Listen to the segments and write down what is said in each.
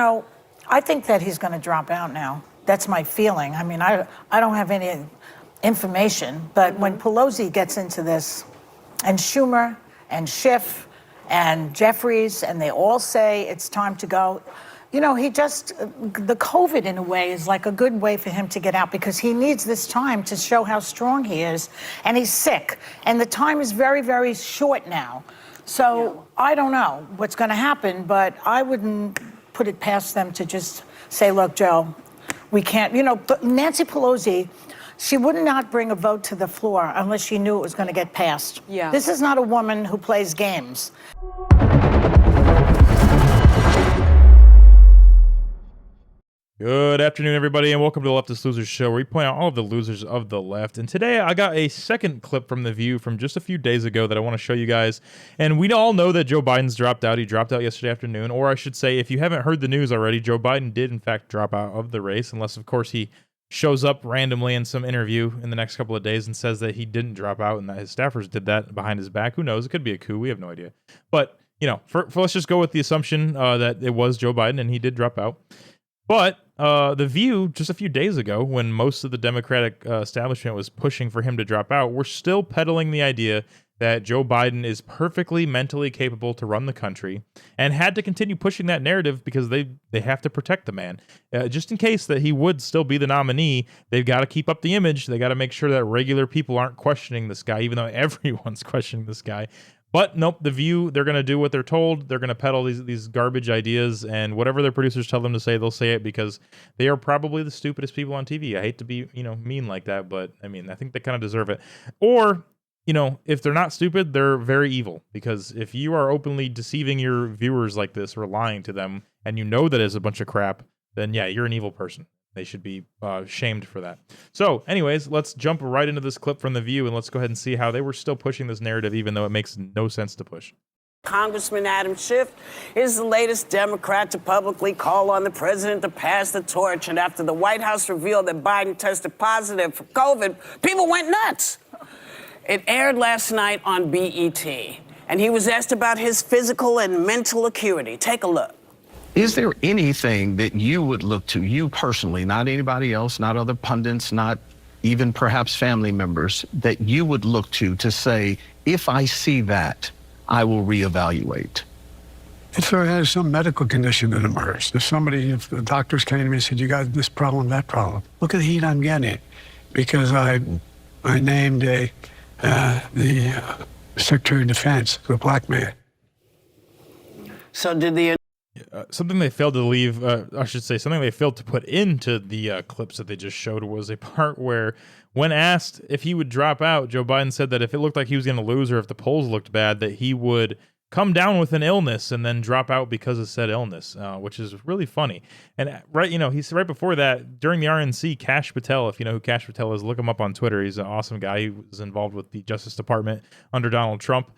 know, I think that he's going to drop out now. That's my feeling. I mean, I don't have any information, but when Pelosi gets into this, and Schumer and Schiff and Jeffries, and they all say it's time to go, you know, the COVID in a way is like a good way for him to get out, because he needs this time to show how strong he is, and he's sick, and the time is very, very short now. So I don't know what's going to happen, but I wouldn't put it past them to just say, look, Joe, we can't, you know, Nancy Pelosi, she would not bring a vote to the floor unless she knew it was going to get passed. Yeah. This is not a woman who plays games. Good afternoon, everybody, and welcome to the Leftist Losers Show, where we point out all of the losers of the left. And today I got a second clip from The View from just a few days ago that I want to show you guys. And we all know that Joe Biden's dropped out. He dropped out yesterday afternoon, or I should say, if you haven't heard the news already, Joe Biden did, in fact, drop out of the race, unless, of course, he shows up randomly in some interview in the next couple of days and says that he didn't drop out and that his staffers did that behind his back. Who knows? It could be a coup. We have no idea. But, you know, let's just go with the assumption that it was Joe Biden and he did drop out. But The View, just a few days ago, when most of the Democratic establishment was pushing for him to drop out, we're still peddling the idea that Joe Biden is perfectly mentally capable to run the country, and had to continue pushing that narrative because they have to protect the man. Just in case that he would still be the nominee, they've got to keep up the image. They got to make sure that regular people aren't questioning this guy, even though everyone's questioning this guy. But nope, The View, they're going to do what they're told. They're going to peddle these garbage ideas, and whatever their producers tell them to say, they'll say it, because they are probably the stupidest people on TV. I hate to be, mean like that, but I mean, I think they kind of deserve it. Or, if they're not stupid, they're very evil, because if you are openly deceiving your viewers like this or lying to them, and you know that is a bunch of crap, then yeah, you're an evil person. They should be shamed for that. So anyways, let's jump right into this clip from The View, and let's go ahead and see how they were still pushing this narrative, even though it makes no sense to push. Congressman Adam Schiff is the latest Democrat to publicly call on the president to pass the torch. And after the White House revealed that Biden tested positive for COVID, people went nuts. It aired last night on BET, and he was asked about his physical and mental acuity. Take a look. Is there anything that you would look to, you personally, not anybody else, not other pundits, not even perhaps family members, that you would look to say, if I see that, I will reevaluate? If there is some medical condition that emerged, if the doctors came to me and said, you got this problem, that problem, look at the heat I'm getting, because I named the Secretary of Defense, the black man. So did the something they failed to leave, something they failed to put into the clips that they just showed was a part where, when asked if he would drop out, Joe Biden said that if it looked like he was going to lose or if the polls looked bad, that he would come down with an illness and then drop out because of said illness, which is really funny. And he's right before that, during the RNC, Kash Patel, if you know who Kash Patel is, look him up on Twitter. He's an awesome guy. He was involved with the Justice Department under Donald Trump.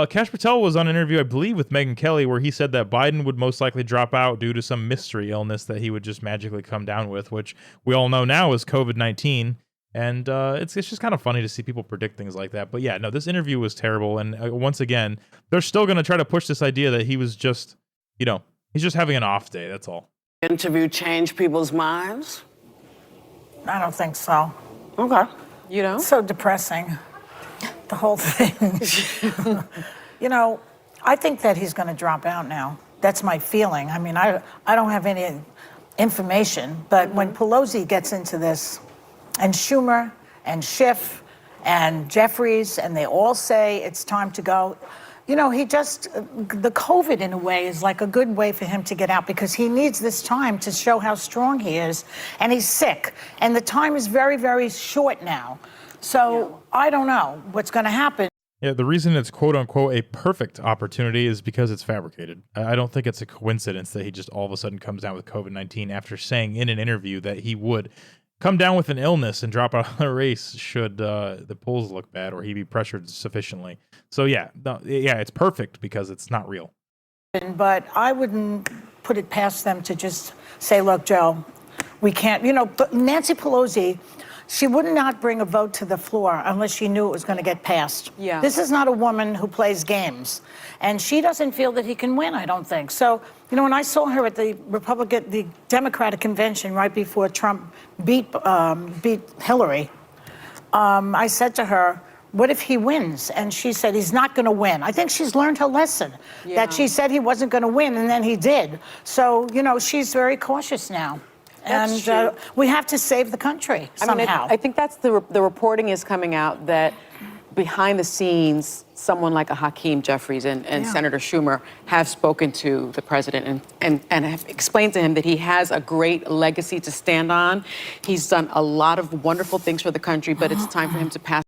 Kash Patel was on an interview, I believe, with Megyn Kelly, where he said that Biden would most likely drop out due to some mystery illness that he would just magically come down with, which we all know now is COVID-19. And it's just kind of funny to see people predict things like that. But yeah, no, this interview was terrible. And once again, they're still going to try to push this idea that he was just, he's just having an off day. That's all. Interview change people's minds? I don't think so. Okay. You don't? It's so depressing, the whole thing. I think that he's going to drop out now. That's my feeling. I mean, I don't have any information, but when Pelosi gets into this, and Schumer and Schiff and Jeffries, and they all say it's time to go, the COVID in a way is like a good way for him to get out, because he needs this time to show how strong he is, and he's sick, and the time is very, very short now. So I don't know what's going to happen. Yeah, the reason it's quote unquote a perfect opportunity is because it's fabricated. I don't think it's a coincidence that he just all of a sudden comes down with COVID-19 after saying in an interview that he would come down with an illness and drop out of the race should the polls look bad or he be pressured sufficiently. So it's perfect because it's not real. But I wouldn't put it past them to just say, look, Joe, we can't, Nancy Pelosi, she would not bring a vote to the floor unless she knew it was going to get passed. Yeah. This is not a woman who plays games. And she doesn't feel that he can win, I don't think. So, you know, when I saw her at the Democratic convention right before Trump beat Hillary, I said to her, what if he wins? And she said, he's not going to win. I think she's learned her lesson, that she said he wasn't going to win, and then he did. So, you know, she's very cautious now. That's And true. we have to save the country somehow. I think that's the reporting is coming out that behind the scenes, someone like a Hakeem Jeffries and Senator Schumer have spoken to the president and have explained to him that he has a great legacy to stand on. He's done a lot of wonderful things for the country, but it's time for him to pass.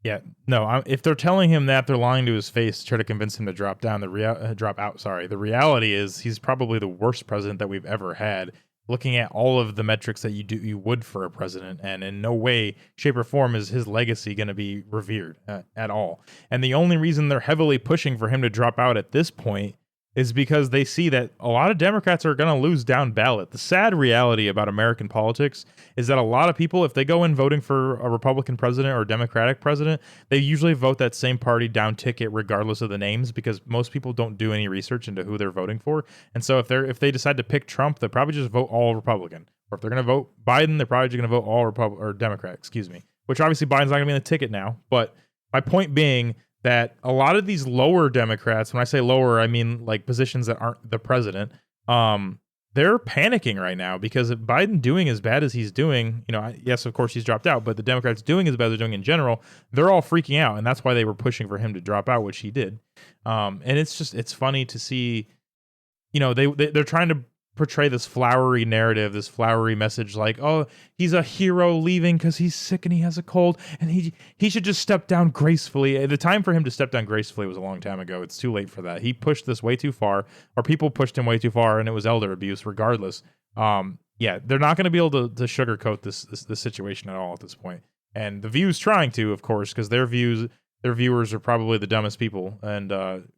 Yeah, no. If they're telling him that, they're lying to his face to try to convince him to drop out. The reality is he's probably the worst president that we've ever had. Looking at all of the metrics that you would for a president, and in no way, shape, or form is his legacy going to be revered at all. And the only reason they're heavily pushing for him to drop out at this point is because they see that a lot of Democrats are going to lose down ballot. The sad reality about American politics is that a lot of people, if they go in voting for a Republican president or a Democratic president, they usually vote that same party down ticket regardless of the names, because most people don't do any research into who they're voting for. And so if they decide to pick Trump, they'll probably just vote all Republican. Or if they're going to vote Biden, they're probably just going to vote all Democrat, which obviously Biden's not going to be in the ticket now. But my point being that a lot of these lower Democrats, when I say lower, I mean like positions that aren't the president, they're panicking right now because if Biden doing as bad as he's doing, you know, yes, of course he's dropped out, but the Democrats doing as bad as they're doing in general, they're all freaking out. And that's why they were pushing for him to drop out, which he did. And it's funny to see, you know, they're trying to portray this flowery narrative, this flowery message like, oh, he's a hero leaving because he's sick and he has a cold and he should just step down gracefully. The time for him to step down gracefully was a long time ago. It's too late for that. He pushed this way too far, or people pushed him way too far, and it was elder abuse regardless. Yeah, they're not going to be able to sugarcoat this situation at all at this point. And the View's trying to, of course, because their viewers are probably the dumbest people, and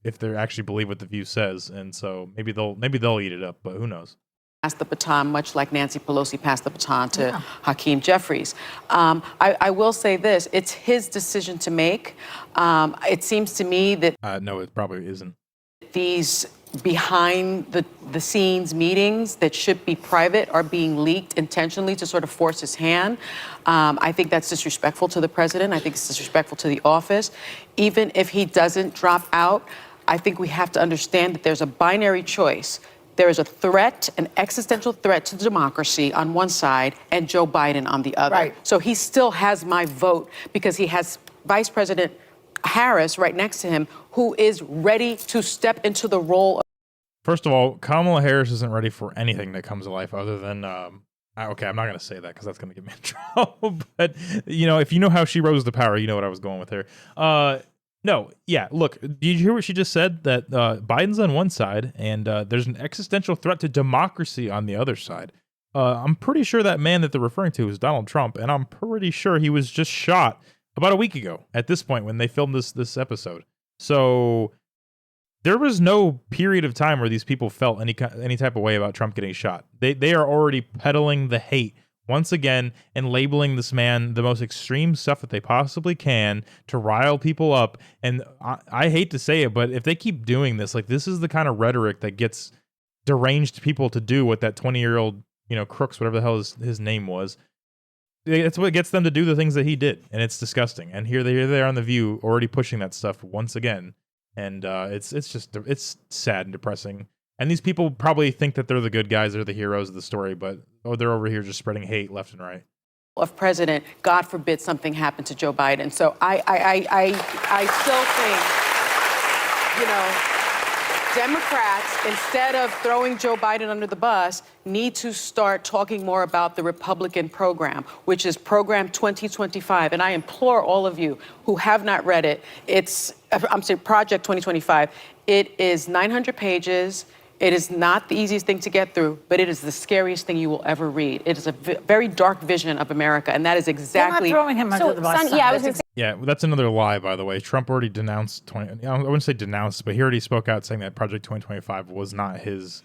if they actually believe what the View says, and so maybe they'll eat it up, but who knows? Pass the baton, much like Nancy Pelosi passed the baton to Hakeem Jeffries. I will say this: it's his decision to make. It seems to me that No, it probably isn't. these behind the scenes meetings that should be private are being leaked intentionally to sort of force his hand. I think that's disrespectful to the president. I think it's disrespectful to the office. Even if he doesn't drop out, I think we have to understand that there's a binary choice. There is a threat, an existential threat to democracy on one side and Joe Biden on the other. Right. So he still has my vote because he has Vice President Harris right next to him, who is ready to step into the role. First of all, Kamala Harris isn't ready for anything that comes to life other than, okay, I'm not going to say that because that's going to get me in trouble. But, you know, if you know how she rose to power, you know what I was going with her. No, yeah, look, did you hear what she just said? That Biden's on one side and there's an existential threat to democracy on the other side. I'm pretty sure that man that they're referring to is Donald Trump, and I'm pretty sure he was just shot about a week ago at this point when they filmed this episode. So there was no period of time where these people felt any type of way about Trump getting shot. They are already peddling the hate once again and labeling this man the most extreme stuff that they possibly can to rile people up. And I hate to say it, but if they keep doing this, like this is the kind of rhetoric that gets deranged people to do what that 20-year-old, you know, Crooks, whatever the hell his name was. It's what gets them to do the things that he did, and it's disgusting. And here they are on The View already pushing that stuff once again. And it's sad and depressing. And these people probably think that they're the good guys, they're the heroes of the story, but they're over here just spreading hate left and right. Of president, God forbid something happened to Joe Biden. So I still think, you know, Democrats, instead of throwing Joe Biden under the bus, need to start talking more about the Republican program, which is Program 2025. And I implore all of you who have not read it, Project 2025. It is 900 pages. It is not the easiest thing to get through, but it is the scariest thing you will ever read. It is a very dark vision of America, and that is exactly... They're not throwing him under the bus. Yeah, I was going to say... Yeah, that's another lie, by the way. Trump already denounced I wouldn't say denounced, but he already spoke out saying that Project 2025 was not his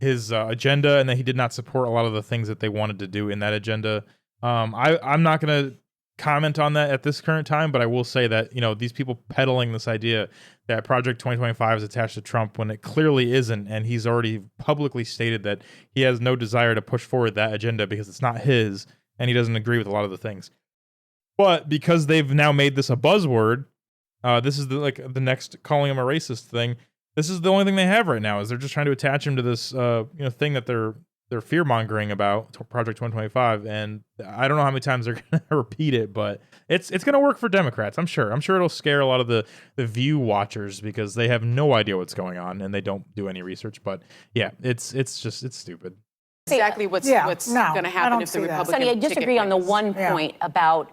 agenda, and that he did not support a lot of the things that they wanted to do in that agenda. I'm not going to comment on that at this current time, but I will say that, these people peddling this idea that Project 2025 is attached to Trump when it clearly isn't, and he's already publicly stated that he has no desire to push forward that agenda because it's not his, and he doesn't agree with a lot of the things. But because they've now made this a buzzword, this is the next calling him a racist thing. This is the only thing they have right now, is they're just trying to attach him to this thing that they're fear mongering about, Project 2025, and I don't know how many times they're going to repeat it, but it's going to work for Democrats. I'm sure it'll scare a lot of the View watchers because they have no idea what's going on and they don't do any research. But yeah, it's stupid. Exactly what's No, going to I happen don't if the see that. Republican Sonny, I disagree on the wins. one point about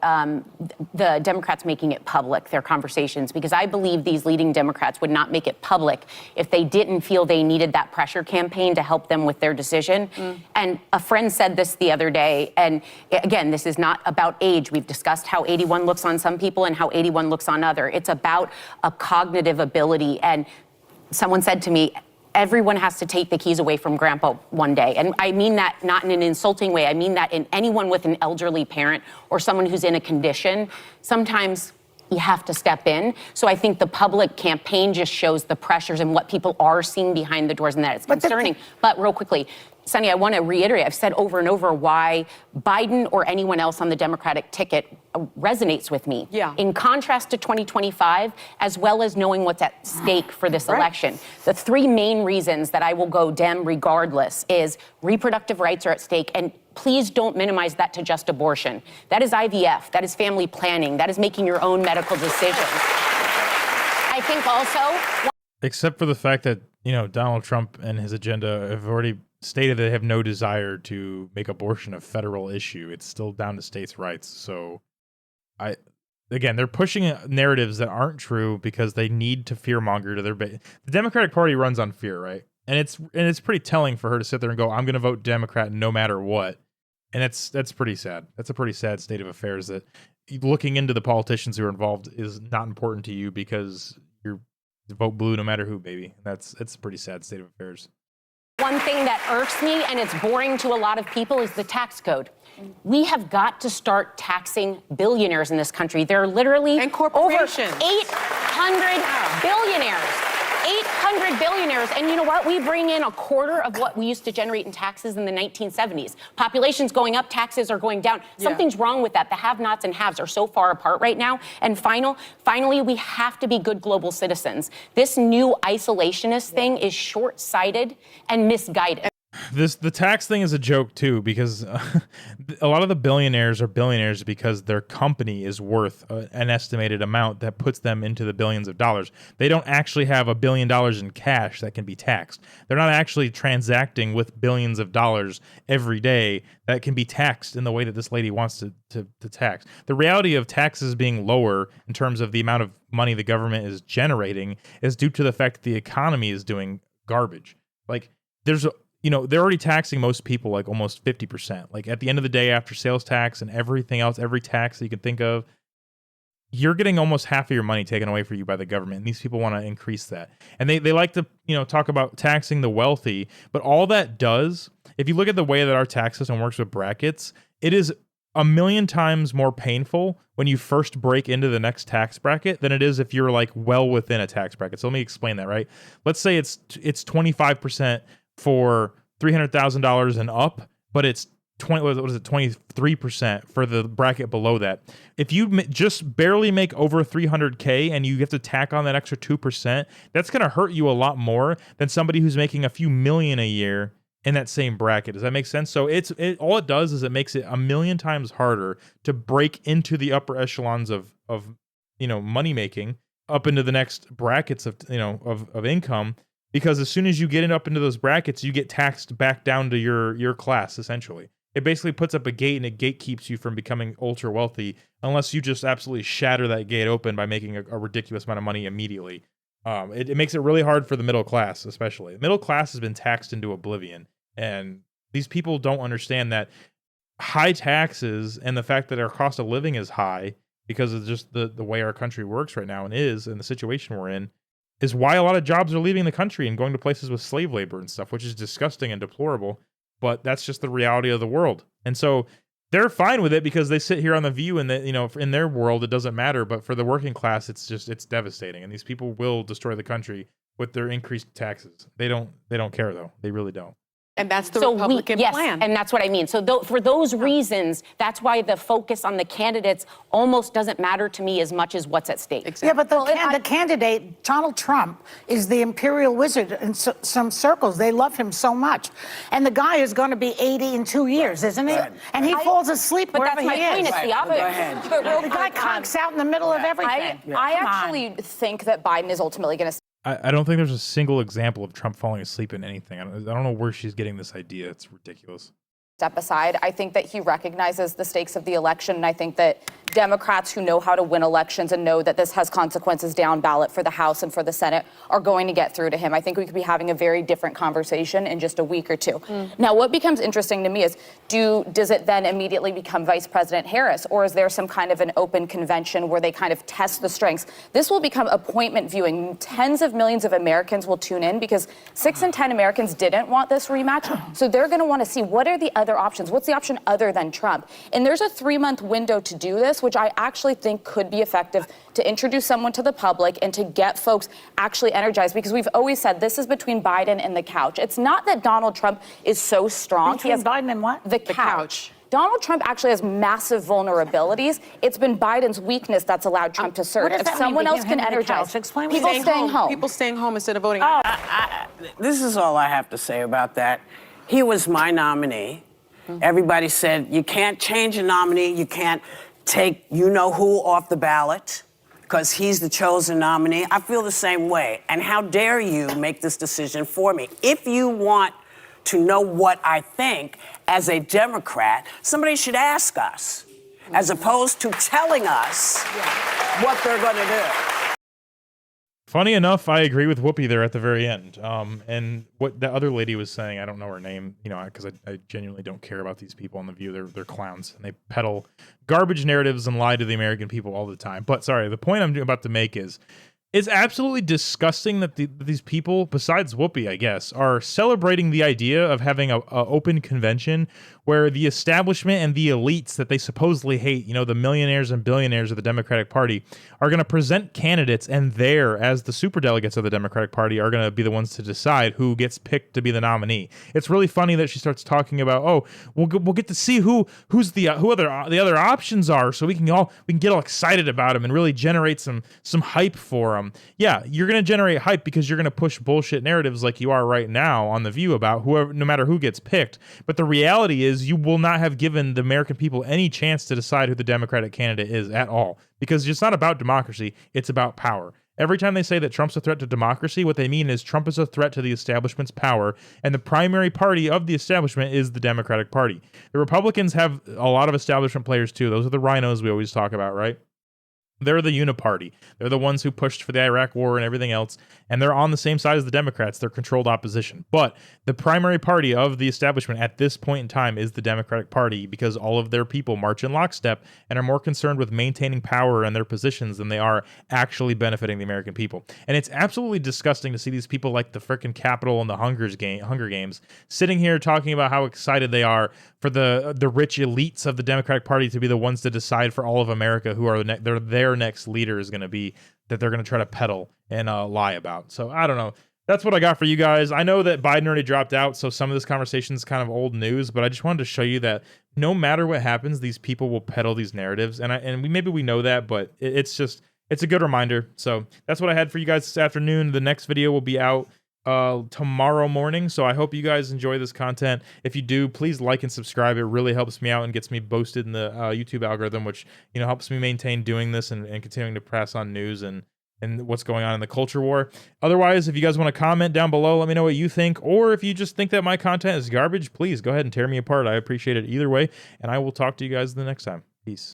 the Democrats making it public, their conversations, because I believe these leading Democrats would not make it public if they didn't feel they needed that pressure campaign to help them with their decision. And a friend said this the other day, and again, this is not about age. We've discussed how 81 looks on some people and how 81 looks on other. It's about a cognitive ability. And someone said to me, everyone has to take the keys away from grandpa one day. And I mean that not in an insulting way. I mean that in anyone with an elderly parent or someone who's in a condition, sometimes you have to step in. So I think the public campaign just shows the pressures and what people are seeing behind the doors, and that it's concerning. But real quickly, Sonny, I want to reiterate, I've said over and over why Biden or anyone else on the Democratic ticket resonates with me. Yeah. In contrast to 2025, as well as knowing what's at stake for this election. The three main reasons that I will go Dem regardless is reproductive rights are at stake, and please don't minimize that to just abortion. That is IVF, that is family planning, that is making your own medical decisions. I think also... Except for the fact that, Donald Trump and his agenda have already stated they have no desire to make abortion a federal issue. It's still down to states' rights. So they're pushing narratives that aren't true because they need to fearmonger to their base. The Democratic Party runs on fear, right? And it's pretty telling for her to sit there and go, I'm going to vote Democrat no matter what. And that's pretty sad. That's a pretty sad state of affairs, that looking into the politicians who are involved is not important to you because you're vote blue no matter who, baby. It's a pretty sad state of affairs. One thing that irks me, and it's boring to a lot of people, is the tax code. We have got to start taxing billionaires in this country. There are literally And over corporations. 800 billionaires. 800 billionaires. And you know what? We bring in a quarter of what we used to generate in taxes in the 1970s. Population's going up, taxes are going down. Something's wrong with that. The have-nots and haves are so far apart right now. And finally, we have to be good global citizens. This new isolationist thing is short-sighted and misguided. The tax thing is a joke too, because a lot of the billionaires are billionaires because their company is worth an estimated amount that puts them into the billions of dollars. They don't actually have $1 billion in cash that can be taxed. They're not actually transacting with billions of dollars every day that can be taxed in the way that this lady wants to tax. The reality of taxes being lower in terms of the amount of money the government is generating is due to the fact that the economy is doing garbage. Like, they're already taxing most people like almost 50%. Like, at the end of the day, after sales tax and everything else, every tax that you can think of, you're getting almost half of your money taken away from you by the government. And these people want to increase that. And they like to, talk about taxing the wealthy. But all that does, if you look at the way that our tax system works with brackets, it is a million times more painful when you first break into the next tax bracket than it is if you're like well within a tax bracket. So let me explain that, right? Let's say it's 25% for $300,000 and up, but it's 23% for the bracket below that. If you just barely make over 300K and you have to tack on that extra 2%, that's going to hurt you a lot more than somebody who's making a few million a year in that same bracket. Does that make sense? So all it does is it makes it a million times harder to break into the upper echelons of money making up into the next brackets of income. Because as soon as you get it up into those brackets, you get taxed back down to your class, essentially. It basically puts up a gate, and it gatekeeps you from becoming ultra wealthy unless you just absolutely shatter that gate open by making a ridiculous amount of money immediately. It makes it really hard for the middle class, especially. The middle class has been taxed into oblivion, and these people don't understand that high taxes and the fact that our cost of living is high because of just the way our country works right now and the situation we're in, is why a lot of jobs are leaving the country and going to places with slave labor and stuff, which is disgusting and deplorable, but that's just the reality of the world. And so they're fine with it because they sit here on The View and in their world, it doesn't matter. But for the working class, it's devastating. And these people will destroy the country with their increased taxes. They don't care though. They really don't. And that's the Republican plan. And that's what I mean. So for those reasons, that's why the focus on the candidates almost doesn't matter to me as much as what's at stake. Exactly. Yeah, but the candidate, Donald Trump, is the imperial wizard in some circles. They love him so much. And the guy is going to be 80 in 2 years, isn't he? And he falls asleep But wherever that's he my point. is. It's the opposite. But real The guy quick, conks out in the middle of everything. I Come on. actually think that Biden is ultimately going to I don't think there's a single example of Trump falling asleep in anything. I don't know where she's getting this idea. It's ridiculous. step aside. I think that he recognizes the stakes of the election, and I think that Democrats who know how to win elections and know that this has consequences down ballot for the House and for the Senate are going to get through to him. I think we could be having a very different conversation in just a week or two. Now, what becomes interesting to me is, does it then immediately become Vice President Harris, or is there some kind of an open convention where they kind of test the strengths? This will become appointment viewing. Tens of millions of Americans will tune in because 6 in 10 Americans didn't want this rematch. So they're going to want to see, what are the other options? What's the option other than Trump? And there's a 3-month window to do this, which I actually think could be effective to introduce someone to the public and to get folks actually energized, because we've always said this is between Biden and the couch. It's not that Donald Trump is so strong. Between Biden and what? The couch. Donald Trump actually has massive vulnerabilities. It's been Biden's weakness that's allowed Trump to surge. What does If that someone mean, else can him and the energize, couch? Explain people what staying home. People staying home instead of voting. This is all I have to say about that. He was my nominee. Everybody said, you can't change a nominee. You can't take you-know-who off the ballot because he's the chosen nominee. I feel the same way. And how dare you make this decision for me? If you want to know what I think as a Democrat, somebody should ask us, as opposed to telling us what they're going to do. Funny enough, I agree with Whoopi there at the very end. And what the other lady was saying, I don't know her name, because I genuinely don't care about these people on The View. They're clowns, and they peddle garbage narratives and lie to the American people all the time. But sorry, the point I'm about to make is, it's absolutely disgusting that these people, besides Whoopi, I guess, are celebrating the idea of having a open convention where the establishment and the elites that they supposedly hate, the millionaires and billionaires of the Democratic Party, are going to present candidates, and as the superdelegates of the Democratic Party, are going to be the ones to decide who gets picked to be the nominee. It's really funny that she starts talking about, we'll get to see who the other options are, so we can get all excited about them and really generate some hype for them. Yeah, you're going to generate hype because you're going to push bullshit narratives like you are right now on The View about no matter who gets picked. But the reality is, you will not have given the American people any chance to decide who the Democratic candidate is at all, because it's not about democracy, it's about power. Every time they say that Trump's a threat to democracy, what they mean is Trump is a threat to the establishment's power, and the primary party of the establishment is the Democratic Party. The Republicans have a lot of establishment players too. Those are the rhinos we always talk about, right? They're the uniparty. They're the ones who pushed for the Iraq war and everything else, and they're on the same side as the Democrats. They're controlled opposition. But the primary party of the establishment at this point in time is the Democratic Party, because all of their people march in lockstep and are more concerned with maintaining power and their positions than they are actually benefiting the American people. And it's absolutely disgusting to see these people like the frickin' Capitol and the Hunger Games sitting here talking about how excited they are for the rich elites of the Democratic Party to be the ones to decide for all of America who are their next leader is going to be, that they're going to try to peddle and lie about. So I don't know. That's what I got for you guys. I know that Biden already dropped out, so some of this conversation is kind of old news, but I just wanted to show you that no matter what happens, these people will peddle these narratives. And maybe we know that, but it's a good reminder. So that's what I had for you guys this afternoon. The next video will be out tomorrow morning, so I hope you guys enjoy this content. If you do, please like and subscribe. It really helps me out and gets me boosted in the YouTube algorithm, which helps me maintain doing this and continuing to pass on news and what's going on in the culture war. Otherwise, if you guys want to comment down below, let me know what you think, or if you just think that my content is garbage, please go ahead and tear me apart. I appreciate it either way, and I will talk to you guys the next time. Peace.